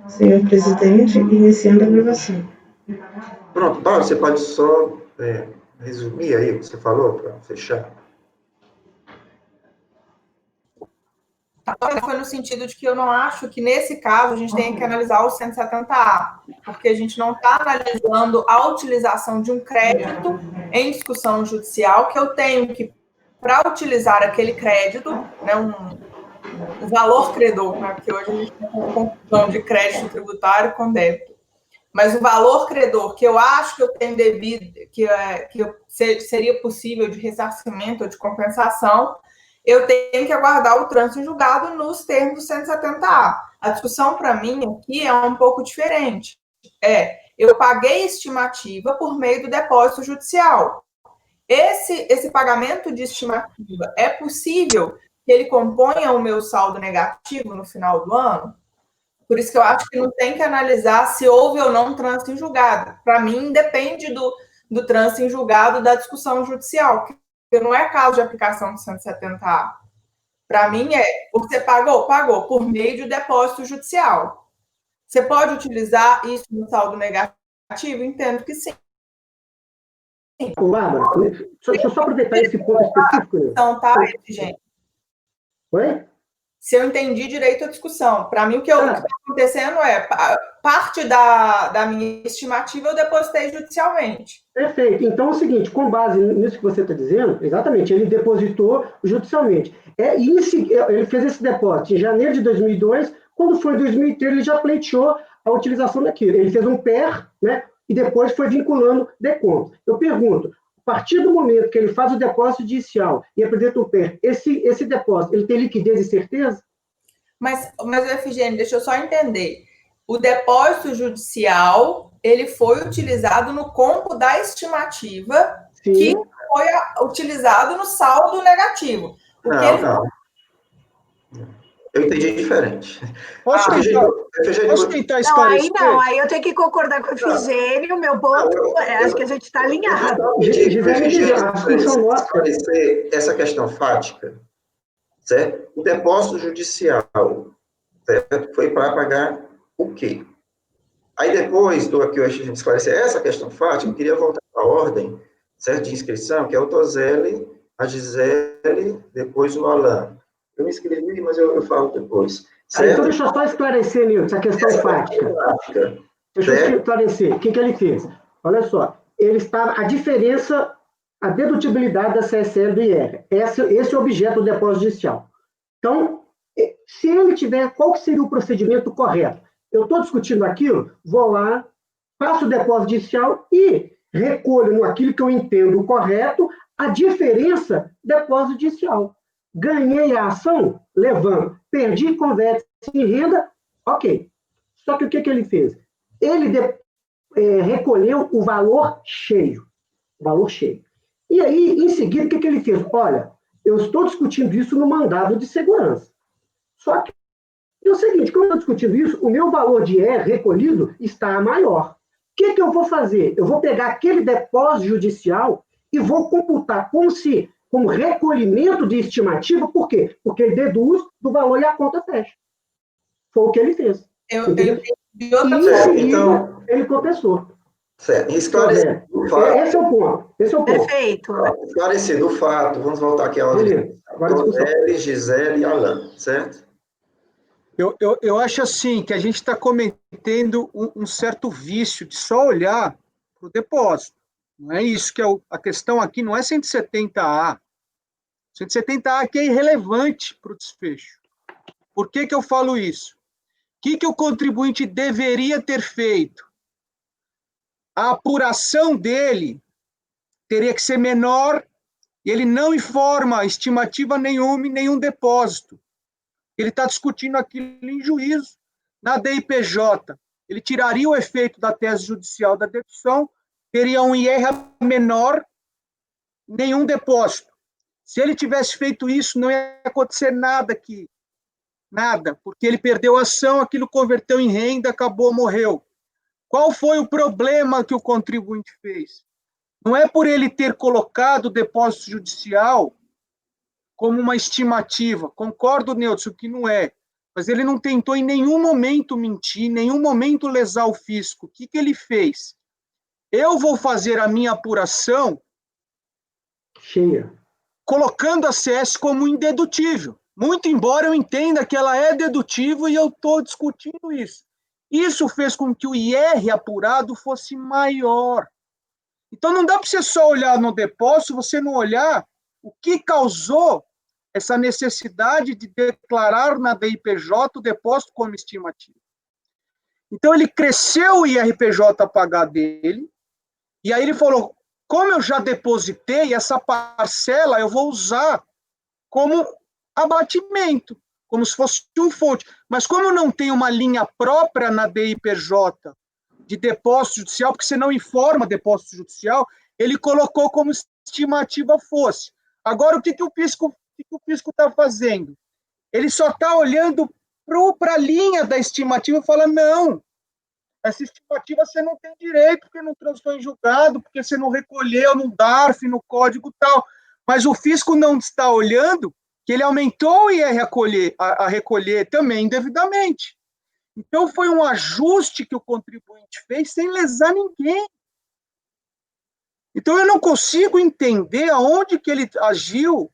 Senhor presidente, iniciando a gravação. Pronto, Paulo, você pode só resumir aí o que você falou para fechar? Foi no sentido de que eu não acho que, nesse caso, a gente tem que analisar o 170A, porque a gente não está analisando a utilização de um crédito em discussão judicial, que eu tenho que, para utilizar aquele crédito, né, um valor credor, né, porque hoje a gente tem uma confusão de crédito tributário com débito, mas o valor credor que eu acho que eu tenho devido, seria possível de ressarcimento ou de compensação, eu tenho que aguardar o trânsito em julgado nos termos do 170A. A discussão, para mim, aqui é um pouco diferente. Eu paguei estimativa por meio do depósito judicial. Esse pagamento de estimativa é possível que ele componha o meu saldo negativo no final do ano? Por isso que eu acho que não tem que analisar se houve ou não trânsito em julgado. Para mim, depende do trânsito em julgado da discussão judicial, porque não é caso de aplicação do 170A. Para mim, você pagou por meio de depósito judicial. Você pode utilizar isso no saldo negativo? Entendo que sim. Bárbara, deixa eu só aproveitar esse ponto específico. Então, tá, gente. Oi? Se eu entendi direito a discussão. Para mim, o que está acontecendo parte da minha estimativa eu depositei judicialmente. Perfeito. Então é o seguinte, com base nisso que você está dizendo, exatamente, ele depositou judicialmente. Ele fez esse depósito em janeiro de 2002, quando foi em 2003 ele já pleiteou a utilização daquilo. Ele fez um PER, né, e depois foi vinculando deconto. Eu pergunto, a partir do momento que ele faz o depósito judicial e apresenta o PER, esse depósito, ele tem liquidez e certeza? Mas Efigênio, deixa eu só entender. O depósito judicial, ele foi utilizado no campo da estimativa, sim, que foi utilizado no saldo negativo. Não. Eu entendi diferente. Posso tentar esclarecer? Aí eu tenho que concordar com o Efigênio, meu ponto, acho que a gente está alinhado. Esclarecer essa questão fática, certo? O depósito judicial, certo? Foi para pagar o quê? Aí depois do que a gente esclarecer essa questão fática, eu queria voltar para a ordem, certo? De inscrição, que é o Tozelli, a Gisele, depois o Alan. Eu me inscrevi, mas eu falo depois. Então, deixa eu só esclarecer, Nilton, essa questão fática. Deixa eu esclarecer. O que ele fez? Olha só, a diferença, a dedutibilidade da CSL do IR. Esse é o objeto do depósito judicial. Então, se ele tiver, qual seria o procedimento correto? Eu estou discutindo aquilo, vou lá, faço o depósito judicial e recolho naquilo que eu entendo correto a diferença do depósito judicial. Ganhei a ação, levanto. Perdi, converte em renda, ok. Só que o que ele fez? Ele recolheu o valor cheio. E aí, em seguida, o que ele fez? Olha, eu estou discutindo isso no mandado de segurança. Só que é o seguinte, quando eu estou discutindo isso, o meu valor de recolhido está maior. O que eu vou fazer? Eu vou pegar aquele depósito judicial e vou computar como recolhimento de estimativa, por quê? Porque ele deduz do valor e a conta fecha. Foi o que ele fez. Então, ele compensou. Certo. Esclarecido o fato. Esse é o ponto. Perfeito. Esclarecido o fato, vamos voltar aqui à ordem. Gisele e Alan, certo? Eu acho assim, que a gente está cometendo um certo vício de só olhar para o depósito. Não é isso que a questão aqui, não é 170A. 170A aqui é irrelevante para o desfecho. Por que eu falo isso? O que o contribuinte deveria ter feito? A apuração dele teria que ser menor e ele não informa estimativa nenhuma em nenhum depósito. Ele está discutindo aquilo em juízo. Na DIPJ, ele tiraria o efeito da tese judicial da dedução, teria um IR menor, nenhum depósito. Se ele tivesse feito isso, não ia acontecer nada aqui. Nada, porque ele perdeu a ação, aquilo converteu em renda, acabou, morreu. Qual foi o problema que o contribuinte fez? Não é por ele ter colocado o depósito judicial como uma estimativa. Concordo, Neudson, que não é. mas ele não tentou em nenhum momento mentir, em nenhum momento lesar o fisco. O que ele fez? Eu vou fazer a minha apuração cheia, colocando a CS como indedutível. Muito embora eu entenda que ela é dedutível e eu estou discutindo isso. Isso fez com que o IR apurado fosse maior. Então não dá para você só olhar no depósito, você não olhar o que causou essa necessidade de declarar na DIPJ o depósito como estimativa. Então ele cresceu o IRPJ a pagar dele, e aí ele falou, como eu já depositei, essa parcela eu vou usar como abatimento, como se fosse um fonte. Mas como não tem uma linha própria na DIPJ de depósito judicial, porque você não informa depósito judicial, ele colocou como estimativa fosse. Agora, o que o fisco está fazendo? Ele só está olhando para a linha da estimativa e fala, não, essa estimativa você não tem direito, porque não transitou em julgado, porque você não recolheu no DARF, no código tal. Mas o fisco não está olhando que ele aumentou o IR a recolher também indevidamente. Então, foi um ajuste que o contribuinte fez sem lesar ninguém. Então, eu não consigo entender aonde que ele agiu,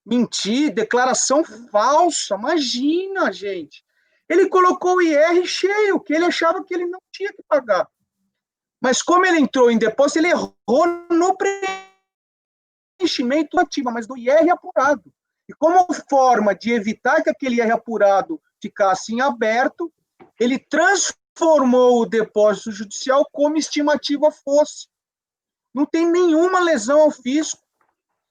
mentir, declaração falsa. Imagina, gente. Ele colocou o IR cheio, que ele achava que ele não tinha que pagar. Mas como ele entrou em depósito, ele errou no preenchimento ativo, mas do IR apurado. E como forma de evitar que aquele IR apurado ficasse em aberto, ele transformou o depósito judicial como estimativa fosse. Não tem nenhuma lesão ao fisco.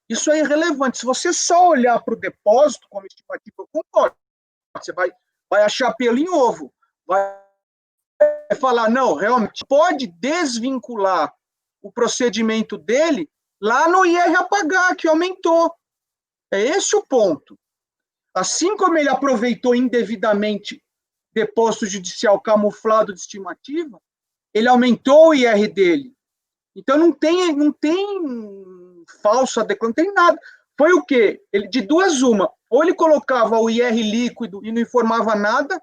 Isso é irrelevante. Se você só olhar para o depósito como estimativa, eu concordo. Você vai achar pelo em ovo. Vai falar, não, realmente pode desvincular o procedimento dele lá no IR a pagar, que aumentou. É esse o ponto. Assim como ele aproveitou indevidamente depósito judicial camuflado de estimativa, ele aumentou o IR dele. Então não tem falsa declaração, não tem nada. Foi o quê? Ele, de duas uma, ou ele colocava o IR líquido e não informava nada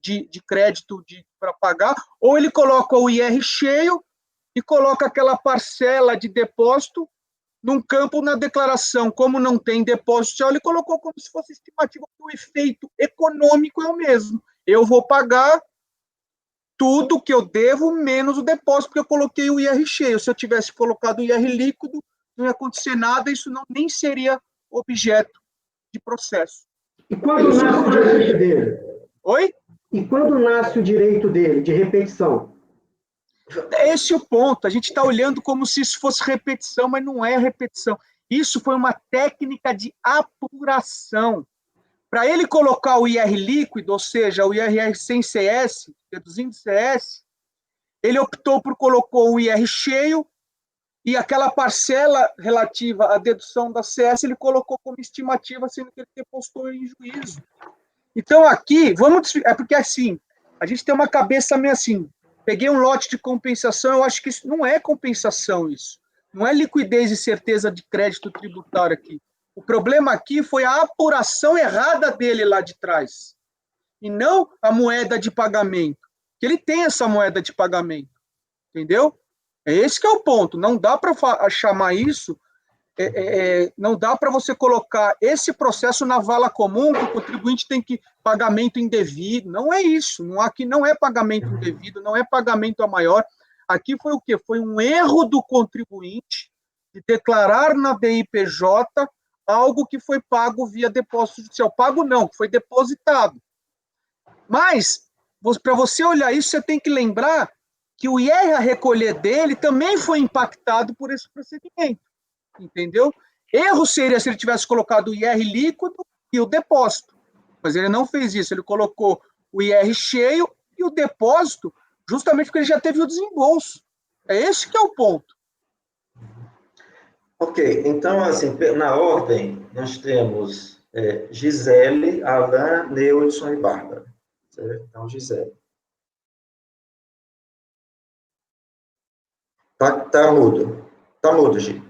de crédito para pagar, ou ele coloca o IR cheio e coloca aquela parcela de depósito num campo na declaração. Como não tem depósito, ele colocou como se fosse estimativa, o efeito econômico é o mesmo. Eu vou pagar tudo que eu devo, menos o depósito, porque eu coloquei o IR cheio. Se eu tivesse colocado o IR líquido, não ia acontecer nada, isso nem seria objeto de processo. E quando nasce o direito dele? Oi? E quando nasce o direito dele, de repetição? Esse é o ponto. A gente está olhando como se isso fosse repetição, mas não é repetição. Isso foi uma técnica de apuração. Para ele colocar o IR líquido, ou seja, o IRR sem CS, reduzindo CS, ele optou por colocou o IR cheio e aquela parcela relativa à dedução da CS ele colocou como estimativa, sendo que ele depositou em juízo. Então aqui, é porque assim, a gente tem uma cabeça meio assim, peguei um lote de compensação, eu acho que isso não é compensação, isso. Não é liquidez e certeza de crédito tributário aqui. O problema aqui foi a apuração errada dele lá de trás, e não a moeda de pagamento. Que ele tem essa moeda de pagamento, entendeu? É esse que é o ponto. Não dá para chamar isso, não dá para você colocar esse processo na vala comum, que o contribuinte tem que pagamento indevido. Não é isso. Aqui não é pagamento indevido, não é pagamento a maior. Aqui foi o quê? Foi um erro do contribuinte de declarar na DIPJ algo que foi pago via depósito judicial. Pago não, foi depositado. Mas, para você olhar isso, você tem que lembrar que o IR a recolher dele também foi impactado por esse procedimento. Entendeu? Erro seria se ele tivesse colocado o IR líquido e o depósito. Mas ele não fez isso, ele colocou o IR cheio e o depósito, justamente porque ele já teve o desembolso. É esse que é o ponto. Ok, então, assim, na ordem, nós temos Gisele, Alain, Neudson e Bárbara. Certo? Então, Gisele. Tá mudo. Tá mudo, Gi.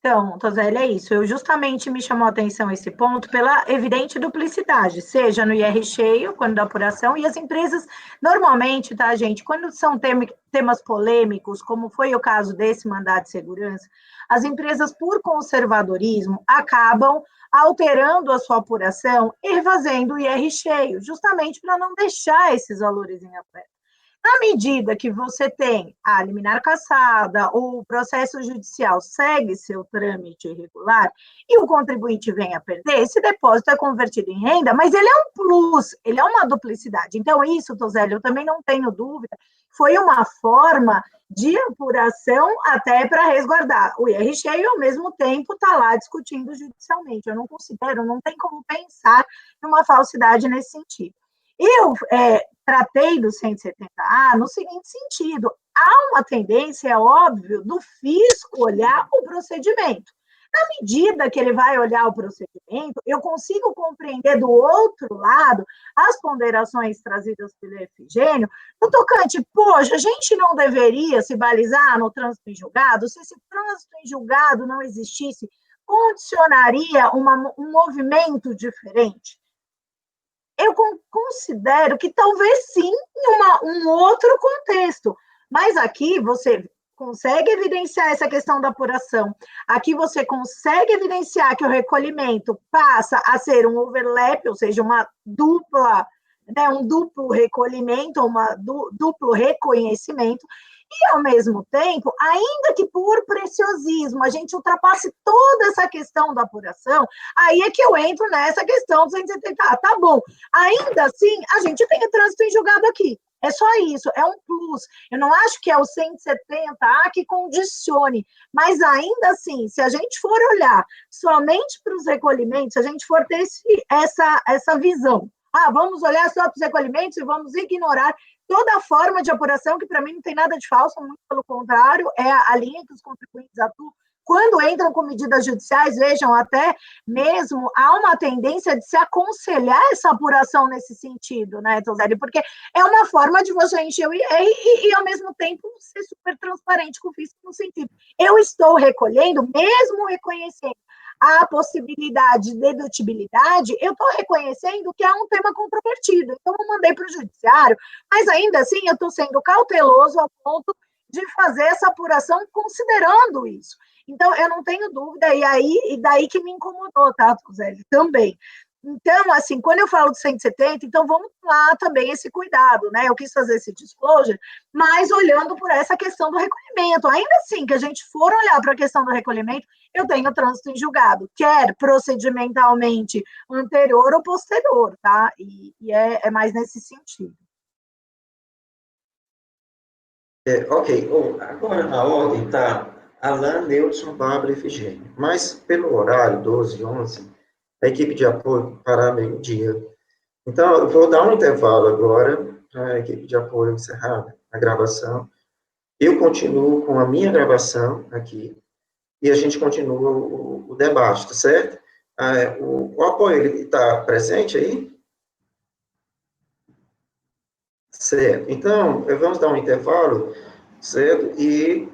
Então, Toseli, é isso. Eu justamente me chamou a atenção esse ponto pela evidente duplicidade, seja no IR cheio, quando da apuração, e as empresas, normalmente, tá, gente, quando são temas polêmicos, como foi o caso desse mandado de segurança, as empresas, por conservadorismo, acabam alterando a sua apuração e fazendo o IR cheio, justamente para não deixar esses valores em aberto. Na medida que você tem a liminar cassada, o processo judicial segue seu trâmite irregular e o contribuinte vem a perder, esse depósito é convertido em renda, mas ele é um plus, ele é uma duplicidade. Então, isso, Toseli, eu também não tenho dúvida, foi uma forma de apuração até para resguardar o IR cheio e, ao mesmo tempo, está lá discutindo judicialmente. Eu não considero, não tem como pensar numa falsidade nesse sentido. Eu tratei do 170A no seguinte sentido: há uma tendência, é óbvio, do fisco olhar o procedimento. Na medida que ele vai olhar o procedimento, eu consigo compreender do outro lado as ponderações trazidas pelo Efigênio, no tocante, poxa, a gente não deveria se balizar no trânsito em julgado? Se esse trânsito em julgado não existisse, condicionaria um movimento diferente? Eu considero que talvez sim, em um outro contexto. Mas aqui você consegue evidenciar essa questão da apuração. Aqui você consegue evidenciar que o recolhimento passa a ser um overlap, ou seja, uma dupla, né, um duplo recolhimento, duplo reconhecimento, e, ao mesmo tempo, ainda que por preciosismo a gente ultrapasse toda essa questão da apuração, aí é que eu entro nessa questão dos 170. Tá bom, ainda assim, a gente tem o trânsito em julgado aqui. É só isso, é um plus. Eu não acho que é o 170A que condicione, mas ainda assim, se a gente for olhar somente para os recolhimentos, se a gente for ter essa visão, vamos olhar só para os recolhimentos e vamos ignorar toda a forma de apuração, que para mim não tem nada de falso, muito pelo contrário, é a linha que os contribuintes atuam. Quando entram com medidas judiciais, vejam, até mesmo há uma tendência de se aconselhar essa apuração nesse sentido, né, Toseli? Porque é uma forma de você encher o IR e, ao mesmo tempo, ser super transparente com o fisco no sentido. Eu estou recolhendo, mesmo reconhecendo a possibilidade de dedutibilidade, eu estou reconhecendo que é um tema controvertido. Então, eu mandei para o judiciário, mas ainda assim eu estou sendo cauteloso ao ponto de fazer essa apuração considerando isso. Então, eu não tenho dúvida, e daí que me incomodou, tá, Toseli, também. Então, assim, quando eu falo de 170, então vamos lá também esse cuidado, né? Eu quis fazer esse disclosure, mas olhando por essa questão do recolhimento. Ainda assim, que a gente for olhar para a questão do recolhimento, eu tenho trânsito em julgado, quer procedimentalmente anterior ou posterior, tá? E é mais nesse sentido. Ok, agora na ordem está Alan, Neudson, Bárbara e Efigênio. Mas pelo horário, 12, 11, a equipe de apoio parar meio-dia. Então, eu vou dar um intervalo agora para a equipe de apoio encerrar a gravação. Eu continuo com a minha gravação aqui e a gente continua o debate, tá certo? O apoio, ele está presente aí? Certo. Então, vamos dar um intervalo, certo? E